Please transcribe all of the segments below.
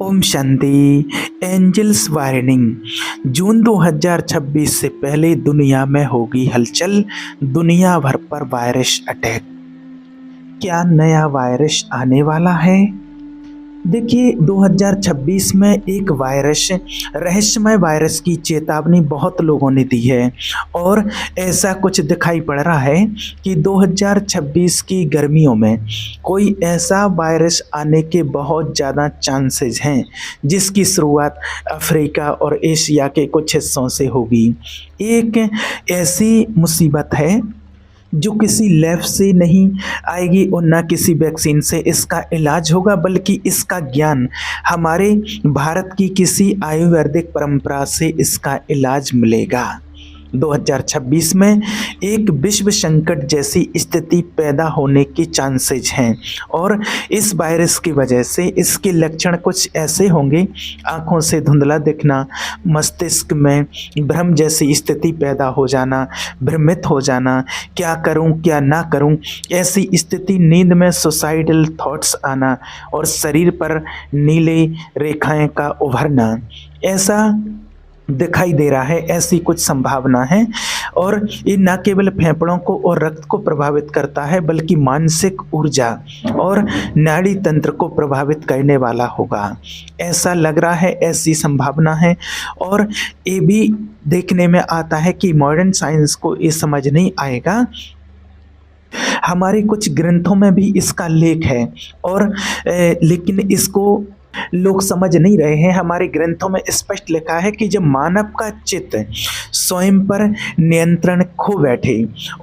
Om Shanti. Angels warning. जून 2026 से पहले दुनिया में होगी हलचल, दुनिया भर पर वायरस अटैक। क्या नया वायरस आने वाला है? देखिए 2026 में एक वायरस, रहस्यमय वायरस की चेतावनी बहुत लोगों ने दी है और ऐसा कुछ दिखाई पड़ रहा है कि 2026 की गर्मियों में कोई ऐसा वायरस आने के बहुत ज़्यादा चांसेस हैं जिसकी शुरुआत अफ्रीका और एशिया के कुछ हिस्सों से होगी। एक ऐसी मुसीबत है जो किसी लैब से नहीं आएगी और ना किसी वैक्सीन से इसका इलाज होगा, बल्कि इसका ज्ञान हमारे भारत की किसी आयुर्वेदिक परंपरा से इसका इलाज मिलेगा। 2026 में एक विश्व संकट जैसी स्थिति पैदा होने के चांसेस हैं और इस वायरस की वजह से इसके लक्षण कुछ ऐसे होंगे: आंखों से धुंधला दिखना, मस्तिष्क में भ्रम जैसी स्थिति पैदा हो जाना, भ्रमित हो जाना, क्या करूं क्या ना करूं ऐसी स्थिति, नींद में सुसाइडल थॉट्स आना और शरीर पर नीले रेखाएं का उभरना, ऐसा दिखाई दे रहा है। ऐसी कुछ संभावना है और ये न केवल फेफड़ों को और रक्त को प्रभावित करता है बल्कि मानसिक ऊर्जा और नाड़ी तंत्र को प्रभावित करने वाला होगा, ऐसा लग रहा है। ऐसी संभावना है और ये भी देखने में आता है कि मॉडर्न साइंस को ये समझ नहीं आएगा। हमारे कुछ ग्रंथों में भी इसका लेख है और लेकिन इसको लोग समझ नहीं रहे हैं। हमारे ग्रंथों में स्पष्ट लिखा है कि जब मानव का चित्त स्वयं पर नियंत्रण खो बैठे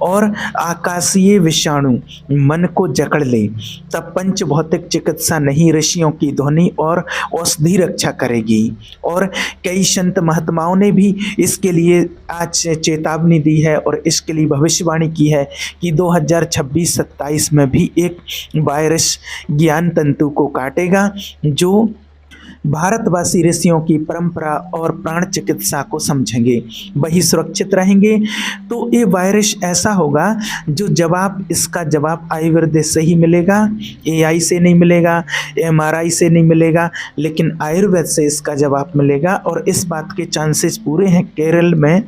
और आकाशीय विषाणु मन को जकड़ ले, तब पंच भौतिक चिकित्सा नहीं, ऋषियों की ध्वनि और औषधि रक्षा करेगी। और कई संत महात्माओं ने भी इसके लिए आज चेतावनी दी है और इसके लिए भविष्यवाणी की है कि 2026-27 में भी एक वायरस ज्ञान तंतु को काटेगा जो भारतवासी ऋषियों की परंपरा और प्राण चिकित्सा को समझेंगे, वही सुरक्षित रहेंगे। तो ये वायरस ऐसा होगा जो इसका जवाब आयुर्वेद से ही मिलेगा, एआई से नहीं मिलेगा, एमआरआई से नहीं मिलेगा, लेकिन आयुर्वेद से इसका जवाब मिलेगा। और इस बात के चांसेस पूरे हैं। केरल में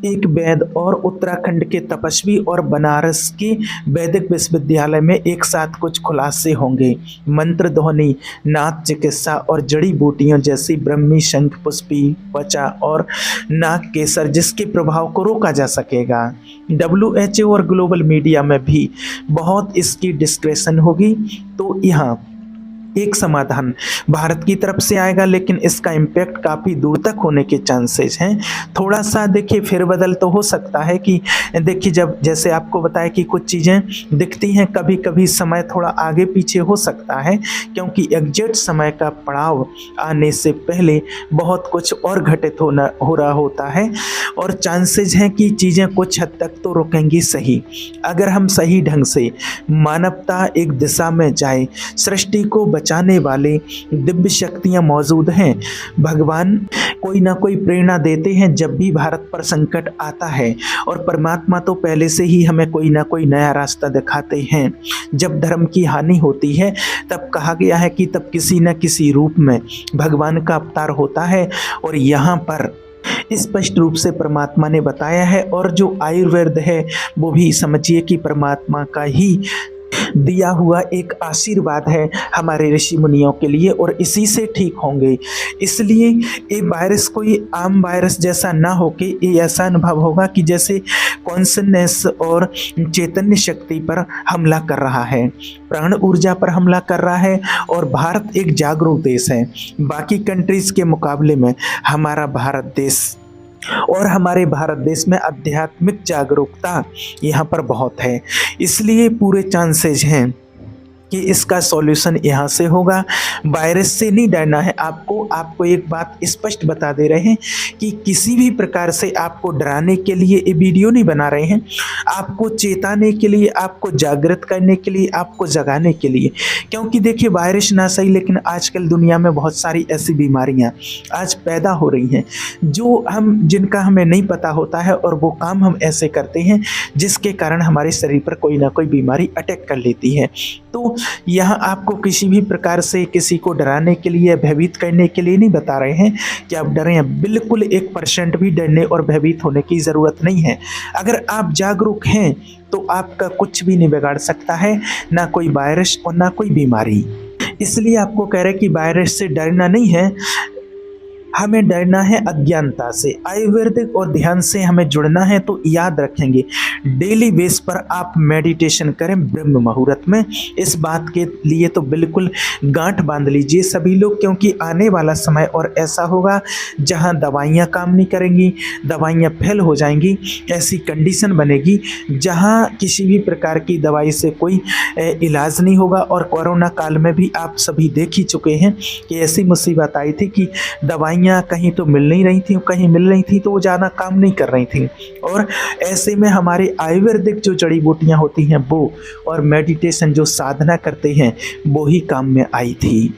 एक वैद्य और उत्तराखंड के तपस्वी और बनारस के वैदिक विश्वविद्यालय में एक साथ कुछ खुलासे होंगे। मंत्र ध्वनि, नाथ चिकित्सा और जड़ी बूटियों जैसी ब्रह्मी, शंख पुष्पी, त्वचा और नाग केसर, जिसके प्रभाव को रोका जा सकेगा। WHO और ग्लोबल मीडिया में भी बहुत इसकी डिस्कशन होगी। तो यहाँ एक समाधान भारत की तरफ से आएगा, लेकिन इसका इम्पैक्ट काफ़ी दूर तक होने के चांसेस हैं। थोड़ा सा देखिए फेरबदल तो हो सकता है कि देखिए जब जैसे आपको बताया कि कुछ चीज़ें दिखती हैं, कभी कभी समय थोड़ा आगे पीछे हो सकता है, क्योंकि एग्जैक्ट समय का पड़ाव आने से पहले बहुत कुछ और घटित हो रहा होता है और चांसेस हैं कि चीज़ें कुछ हद तक तो रुकेंगी सही, अगर हम सही ढंग से मानवता एक दिशा में जाए। सृष्टि को बचाने वाले दिव्य शक्तियां मौजूद हैं। भगवान कोई ना कोई प्रेरणा देते हैं जब भी भारत पर संकट आता है, और परमात्मा तो पहले से ही हमें कोई ना कोई नया रास्ता दिखाते हैं। जब धर्म की हानि होती है तब कहा गया है कि तब किसी न किसी रूप में भगवान का अवतार होता है, और यहाँ पर स्पष्ट रूप से परमात्मा ने बताया है। और जो आयुर्वेद है वो भी समझिए कि परमात्मा का ही दिया हुआ एक आशीर्वाद है हमारे ऋषि मुनियों के लिए, और इसी से ठीक होंगे। इसलिए ये वायरस कोई आम वायरस जैसा ना होके ये ऐसा अनुभव होगा कि जैसे कॉन्शसनेस और चैतन्य शक्ति पर हमला कर रहा है, प्राण ऊर्जा पर हमला कर रहा है। और भारत एक जागरूक देश है। बाकी कंट्रीज के मुकाबले में हमारा भारत देश और हमारे भारत देश में आध्यात्मिक जागरूकता यहाँ पर बहुत है, इसलिए पूरे चांसेस हैं कि इसका सॉल्यूशन यहाँ से होगा। वायरस से नहीं डरना है आपको एक बात स्पष्ट बता दे रहे हैं कि किसी भी प्रकार से आपको डराने के लिए ये वीडियो नहीं बना रहे हैं, आपको चेताने के लिए, आपको जागृत करने के लिए, आपको जगाने के लिए। क्योंकि देखिए वायरस ना सही, लेकिन आजकल दुनिया में बहुत सारी ऐसी बीमारियां आज पैदा हो रही हैं जिनका हमें नहीं पता होता है, और वो काम हम ऐसे करते हैं जिसके कारण हमारे शरीर पर कोई ना कोई बीमारी अटैक कर लेती है। तो यहाँ आपको किसी भी प्रकार से किसी को डराने के लिए, भयभीत करने के लिए नहीं बता रहे हैं कि आप डरें। बिल्कुल 1% भी डरने और भयभीत होने की ज़रूरत नहीं है। अगर आप जागरूक हैं तो आपका कुछ भी नहीं बिगाड़ सकता है, ना कोई वायरस और ना कोई बीमारी। इसलिए आपको कह रहे हैं कि वायरस से डरना नहीं है, हमें डरना है अज्ञानता से। आयुर्वेदिक और ध्यान से हमें जुड़ना है। तो याद रखेंगे, डेली बेस पर आप मेडिटेशन करें ब्रह्म मुहूर्त में। इस बात के लिए तो बिल्कुल गांठ बांध लीजिए सभी लोग, क्योंकि आने वाला समय और ऐसा होगा जहां दवाइयां काम नहीं करेंगी, दवाइयां फेल हो जाएंगी। ऐसी कंडीशन बनेगी जहां किसी भी प्रकार की दवाई से कोई इलाज नहीं होगा। और कोरोना काल में भी आप सभी देख ही चुके हैं कि ऐसी मुसीबत आई थी कि दवाइयाँ कहीं तो मिल नहीं रही थी, कहीं मिल रही थी तो वो ज़्यादा काम नहीं कर रही थी। और ऐसे में हमारी आयुर्वेदिक जो जड़ी बूटियाँ होती हैं वो, और मेडिटेशन जो साधना करते हैं वो ही काम में आई थी।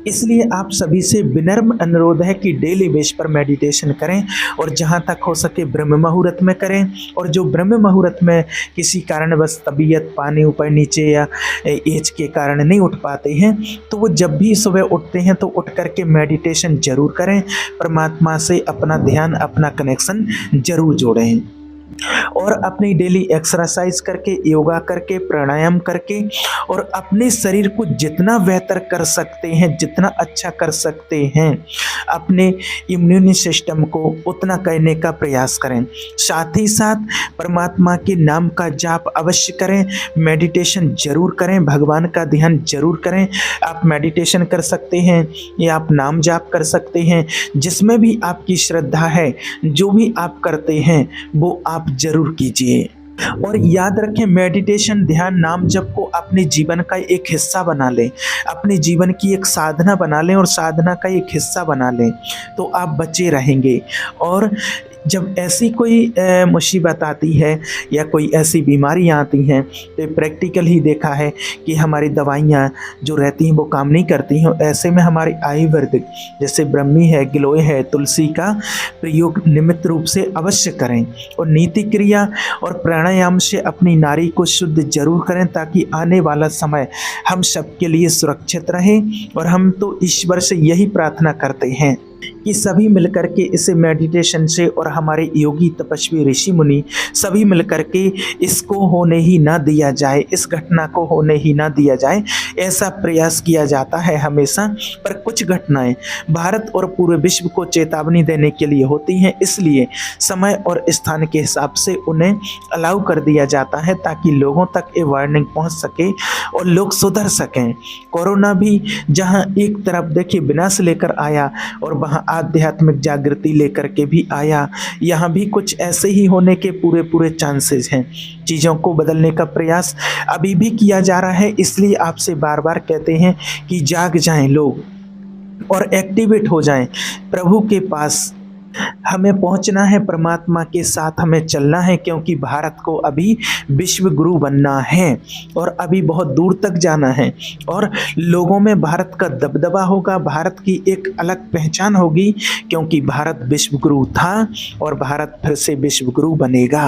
इसलिए आप सभी से विनम्र अनुरोध है कि डेली बेस पर मेडिटेशन करें, और जहां तक हो सके ब्रह्म मुहूर्त में करें। और जो ब्रह्म मुहूर्त में किसी कारणवश तबीयत पानी ऊपर नीचे या एज के कारण नहीं उठ पाते हैं, तो वो जब भी सुबह उठते हैं तो उठ करके मेडिटेशन जरूर करें। परमात्मा से अपना ध्यान, अपना कनेक्शन जरूर जोड़ें। और अपनी डेली एक्सरसाइज करके, योगा करके, प्राणायाम करके, और अपने शरीर को जितना बेहतर कर सकते हैं, जितना अच्छा कर सकते हैं, अपने इम्यून सिस्टम को उतना करने का प्रयास करें। साथ ही साथ परमात्मा के नाम का जाप अवश्य करें, मेडिटेशन जरूर करें, भगवान का ध्यान जरूर करें। आप मेडिटेशन कर सकते हैं या आप नाम जाप कर सकते हैं, जिसमें भी आपकी श्रद्धा है। जो भी आप करते हैं वो आप जरूर कीजिए। और याद रखें, मेडिटेशन, ध्यान, नाम जप को अपने जीवन का एक हिस्सा बना लें, अपने जीवन की एक साधना बना लें और साधना का एक हिस्सा बना लें, तो आप बचे रहेंगे। और जब ऐसी कोई मुसीबत आती है या कोई ऐसी बीमारियां आती हैं तो प्रैक्टिकल ही देखा है कि हमारी दवाइयां जो रहती हैं वो काम नहीं करती हैं। ऐसे में हमारी आयुर्वेदिक जैसे ब्रह्मी है, गिलोय है, तुलसी का प्रयोग नियमित रूप से अवश्य करें। और नीति क्रिया और प्राणायाम से अपनी नारी को शुद्ध जरूर करें, ताकि आने वाला समय हम सबके लिए सुरक्षित रहे। और हम तो ईश्वर से यही प्रार्थना करते हैं कि सभी मिलकर के इसे मेडिटेशन से, और हमारे योगी तपस्वी ऋषि मुनि सभी मिलकर के इसको होने ही ना दिया जाए, इस घटना को होने ही ना दिया जाए, ऐसा प्रयास किया जाता है हमेशा। पर कुछ घटनाएं भारत और पूरे विश्व को चेतावनी देने के लिए होती हैं, इसलिए समय और स्थान के हिसाब से उन्हें अलाउ कर दिया जाता है, ताकि लोगों तक ये वार्निंग पहुंच सके और लोग सुधर सकें। कोरोना भी जहां एक तरफ देखिए विनाश लेकर आया और वहाँ आध्यात्मिक जागृति लेकर के भी आया, यहाँ भी कुछ ऐसे ही होने के पूरे चांसेस हैं। चीज़ों को बदलने का प्रयास अभी भी किया जा रहा है। इसलिए आपसे बार बार कहते हैं कि जाग जाएं लोग और एक्टिवेट हो जाएं प्रभु के पास। हमें पहुंचना है, परमात्मा के साथ हमें चलना है, क्योंकि भारत को अभी विश्व गुरु बनना है और अभी बहुत दूर तक जाना है। और लोगों में भारत का दबदबा होगा, भारत की एक अलग पहचान होगी, क्योंकि भारत विश्व गुरु था और भारत फिर से विश्व गुरु बनेगा।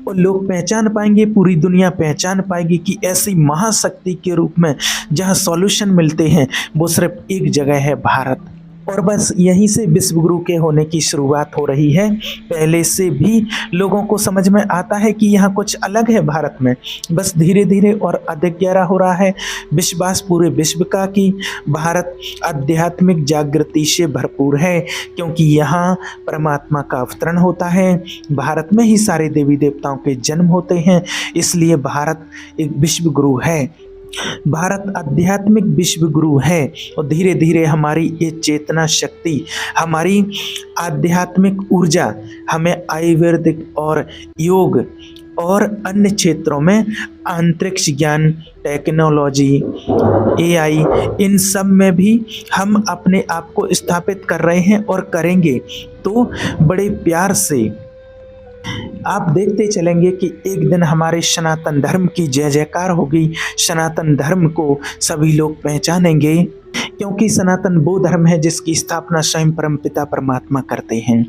और लोग पहचान पाएंगे, पूरी दुनिया पहचान पाएगी कि ऐसी महाशक्ति के रूप में जहाँ सॉल्यूशन मिलते हैं वो सिर्फ एक जगह है, भारत। और बस यहीं से विश्व गुरु के होने की शुरुआत हो रही है। पहले से भी लोगों को समझ में आता है कि यहाँ कुछ अलग है भारत में, बस धीरे धीरे और अधिक गहरा हो रहा है विश्वास पूरे विश्व का कि भारत आध्यात्मिक जागृति से भरपूर है, क्योंकि यहाँ परमात्मा का अवतरण होता है, भारत में ही सारे देवी देवताओं के जन्म होते हैं। इसलिए भारत एक विश्व गुरु है, भारत आध्यात्मिक विश्व गुरु है। और धीरे धीरे हमारी ये चेतना शक्ति, हमारी आध्यात्मिक ऊर्जा हमें आयुर्वेदिक और योग और अन्य क्षेत्रों में अंतरिक्ष ज्ञान, टेक्नोलॉजी, एआई, इन सब में भी हम अपने आप को स्थापित कर रहे हैं और करेंगे। तो बड़े प्यार से आप देखते चलेंगे कि एक दिन हमारे सनातन धर्म की जय जयकार होगी, सनातन धर्म को सभी लोग पहचानेंगे। क्योंकि सनातन वो धर्म है जिसकी स्थापना स्वयं परमपिता परमात्मा करते हैं।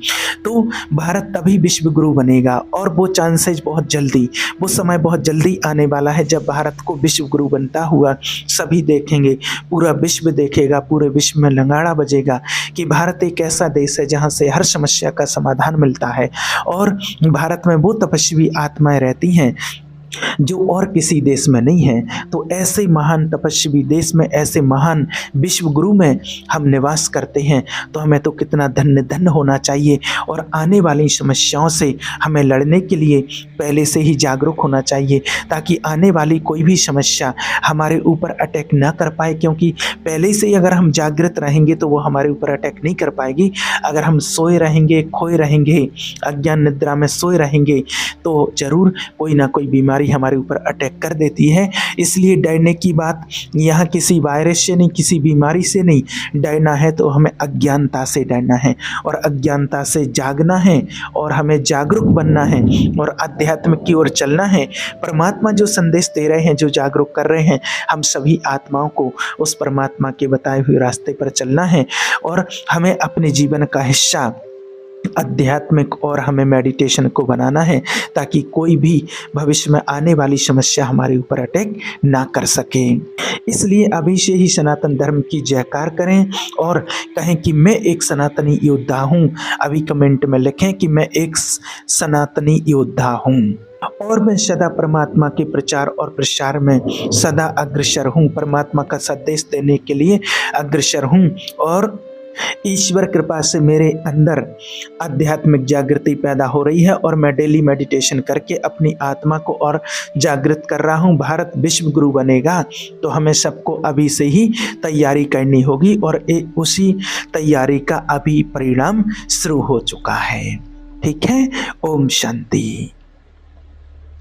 तो भारत तभी विश्व गुरु बनेगा और वो चांसेस बहुत जल्दी, वो समय बहुत जल्दी आने वाला है जब भारत को विश्व गुरु बनता हुआ सभी देखेंगे, पूरा विश्व देखेगा, पूरे विश्व में लंगाड़ा बजेगा कि भारत एक ऐसा देश है जहाँ से हर समस्या का समाधान मिलता है और भारत में वो तपस्वी आत्माएं रहती हैं जो और किसी देश में नहीं है। तो ऐसे महान तपस्वी देश में, ऐसे महान विश्व गुरु में हम निवास करते हैं, तो हमें तो कितना धन्य धन्य होना चाहिए और आने वाली समस्याओं से हमें लड़ने के लिए पहले से ही जागरूक होना चाहिए ताकि आने वाली कोई भी समस्या हमारे ऊपर अटैक ना कर पाए, क्योंकि पहले से ही अगर हम जागृत रहेंगे तो वो हमारे ऊपर अटैक नहीं कर पाएगी। अगर हम सोए रहेंगे, खोए रहेंगे, अज्ञान निद्रा में सोए रहेंगे तो ज़रूर कोई ना कोई बीमारी हमारे ऊपर अटैक कर देती है। इसलिए डरने की बात यहाँ किसी वायरस से नहीं, किसी बीमारी से नहीं, डरना है तो हमें अज्ञानता से डरना है और अज्ञानता से जागना है और हमें जागरूक बनना है और अध्यात्म की ओर चलना है। परमात्मा जो संदेश दे रहे हैं, जो जागरूक कर रहे हैं, हम सभी आत्माओं को उस परमात्मा के बताए हुए रास्ते पर चलना है और हमें अपने जीवन का हिस्सा आध्यात्मिक और हमें मेडिटेशन को बनाना है ताकि कोई भी भविष्य में आने वाली समस्या हमारे ऊपर अटैक ना कर सके। इसलिए अभी से ही सनातन धर्म की जयकार करें और कहें कि मैं एक सनातनी योद्धा हूँ। अभी कमेंट में लिखें कि मैं एक सनातनी योद्धा हूँ और मैं सदा परमात्मा के प्रचार और प्रसार में सदा अग्रसर हूँ, परमात्मा का संदेश देने के लिए अग्रसर हूँ और ईश्वर कृपा से मेरे अंदर आध्यात्मिक जागृति पैदा हो रही है और मैं डेली मेडिटेशन करके अपनी आत्मा को और जागृत कर रहा हूँ। भारत विश्व गुरु बनेगा तो हमें सबको अभी से ही तैयारी करनी होगी और उसी तैयारी का अभी परिणाम शुरू हो चुका है। ठीक है, ओम शांति।